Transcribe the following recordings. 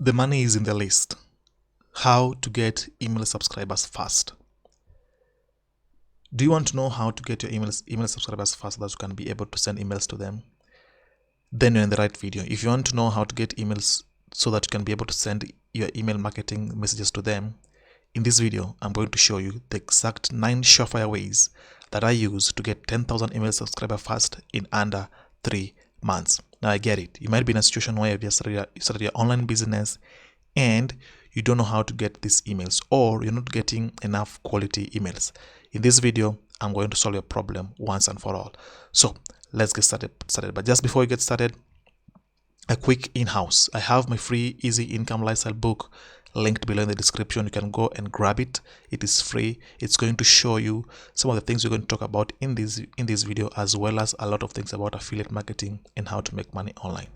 The money is in the list. How to get email subscribers fast. Do you want to know how to get your email subscribers fast so that you can be able to send emails to them? Then you're in the right video. If you want to know how to get emails so that you can be able to send your email marketing messages to them, in this video, I'm going to show you the exact 9 surefire ways that I use to get 10,000 email subscribers fast in under 3 months. Now I get it. You might be in a situation where you started your online business and you don't know how to get these emails, or you're not getting enough quality emails. In this video, I'm going to solve your problem once and for all. So let's get started. But just before we get started, a quick in-house. I have my free easy income lifestyle book linked below in the description. You can go and grab it. It is free. It's going to show you some of the things we're going to talk about in this video, as well as a lot of things about affiliate marketing and how to make money online.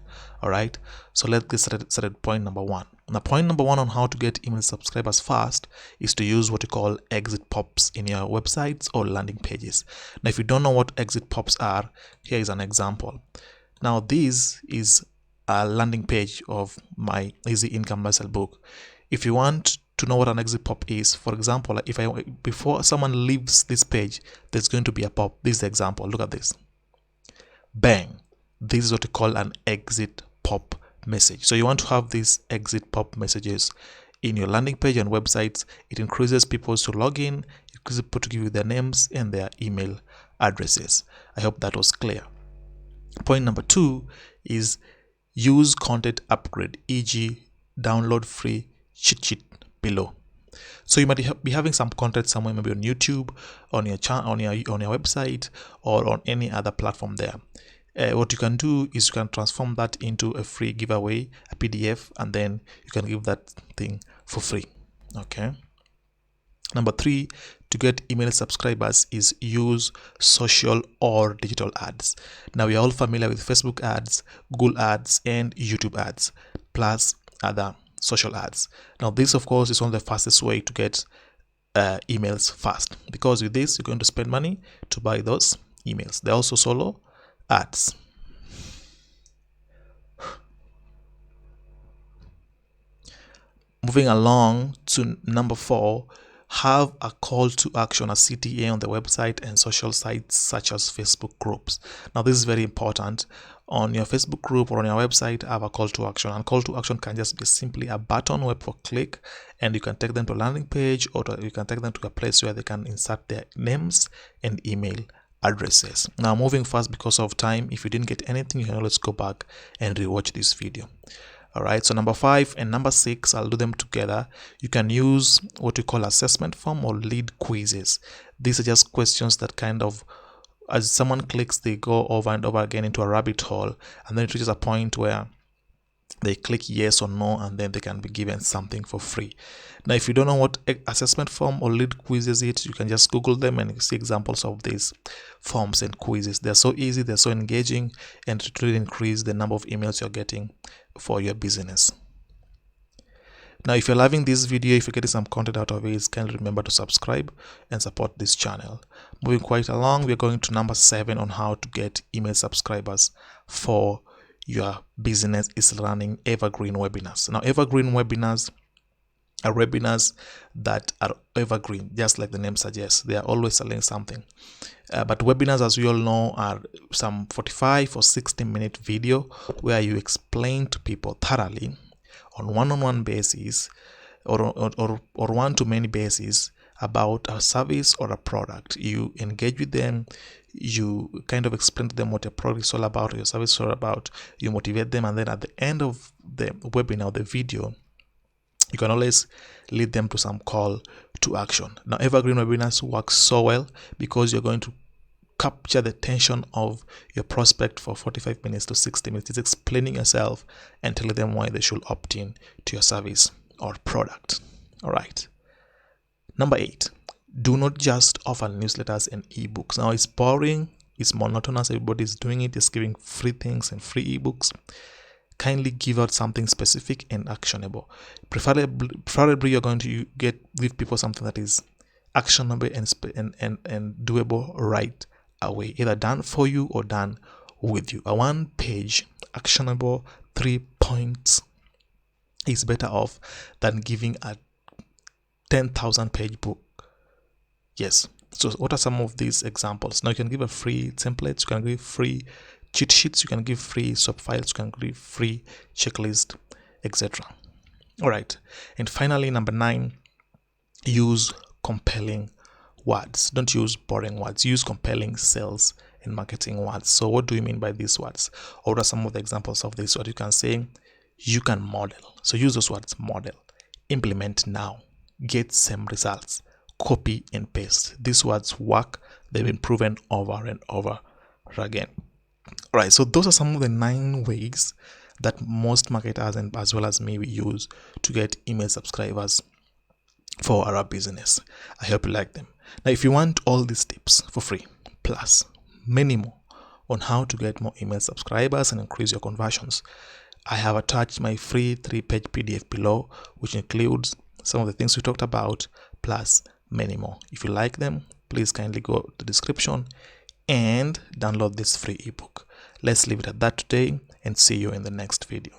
All right, so let's get started. Point number 1. Now, point number 1 on how to get email subscribers fast is to use what you call exit pops in your websites or landing pages. Now, if you don't know what exit pops are, here is an example. Now, this is a landing page of my easy income lifestyle book. If you want to know what an exit pop is, for example, before someone leaves this page, there's going to be a pop. This is the example. Look at this. Bang. This is what we call an exit pop message. So you want to have these exit pop messages in your landing page and websites. It increases people to log in, it increases people to give you their names and their email addresses. I hope that was clear. Point number 2 is use content upgrade, e.g. download free cheat sheet below. So you might be having some content somewhere, maybe on YouTube, on your channel, on your website, or on any other platform there. What you can do is you can transform that into a free giveaway, a PDF, and then you can give that thing for free. Okay. Number 3, to get email subscribers is use social or digital ads. Now we are all familiar with Facebook ads, Google ads, and YouTube ads, plus other social ads. Now this, of course, is one of the fastest way to get emails fast, because with this you're going to spend money to buy those emails. They're also solo ads. Moving along to number 4, have a call to action, a CTA on the website and social sites such as Facebook groups. Now this is very important. On your Facebook group or on your website, have a call to action. And call to action can just be simply a button where people click, and you can take them to a landing page, or you can take them to a place where they can insert their names and email addresses. Now moving fast because of time, if you didn't get anything, you can always go back and rewatch this video. All right, so number 5 and number 6, I'll do them together. You can use what we call assessment form or lead quizzes. These are just questions that kind of, as someone clicks, they go over and over again into a rabbit hole, and then it reaches a point where they click yes or no, and then they can be given something for free. Now, if you don't know what assessment form or lead quizzes is, you can just Google them and see examples of these forms and quizzes. They're so easy, they're so engaging, and it really increase the number of emails you're getting for your business. Now, if you're loving this video, if you're getting some content out of it, kindly remember to subscribe and support this channel. Moving quite along, we're going to number 7 on how to get email subscribers for your business is running Evergreen Webinars. Now, Evergreen Webinars are webinars that are evergreen, just like the name suggests. They are always selling something. But webinars, as we all know, are some 45 or 60-minute video where you explain to people thoroughly on one-on-one basis or one-to-many basis about a service or a product. You engage with them, you kind of explain to them what your product is all about, or your service is all about, you motivate them, and then at the end of the webinar, the video, you can always lead them to some call to action. Now, Evergreen Webinars works so well because you're going to capture the attention of your prospect for 45 minutes to 60 minutes. It's explaining yourself and telling them why they should opt in to your service or product. All right. Number 8, do not just offer newsletters and ebooks. Now, it's boring, it's monotonous, everybody's doing it, just giving free things and free ebooks. Kindly give out something specific and actionable. Preferably you're going to give people something that is actionable and doable right away, either done for you or done with you. A 1-page actionable 3 points is better off than giving a 10,000 page book. Yes. So what are some of these examples? Now you can give a free templates, you can give free cheat sheets, you can give free sub files, you can give free checklist, etc. All right. And finally, number 9, use compelling words. Don't use boring words. Use compelling sales and marketing words. So what do you mean by these words? What are some of the examples of this? What you can say? You can model. So use those words: model, implement now, get same results, copy and paste. These words work. They've been proven over and over again. All right. So those are some of the 9 ways that most marketers and as well as me we use to get email subscribers for our business. I hope you like them. Now, if you want all these tips for free, plus many more on how to get more email subscribers and increase your conversions, I have attached my free 3-page PDF below, which includes some of the things we talked about, plus many more. If you like them, please kindly go to the description and download this free ebook. Let's leave it at that today and see you in the next video.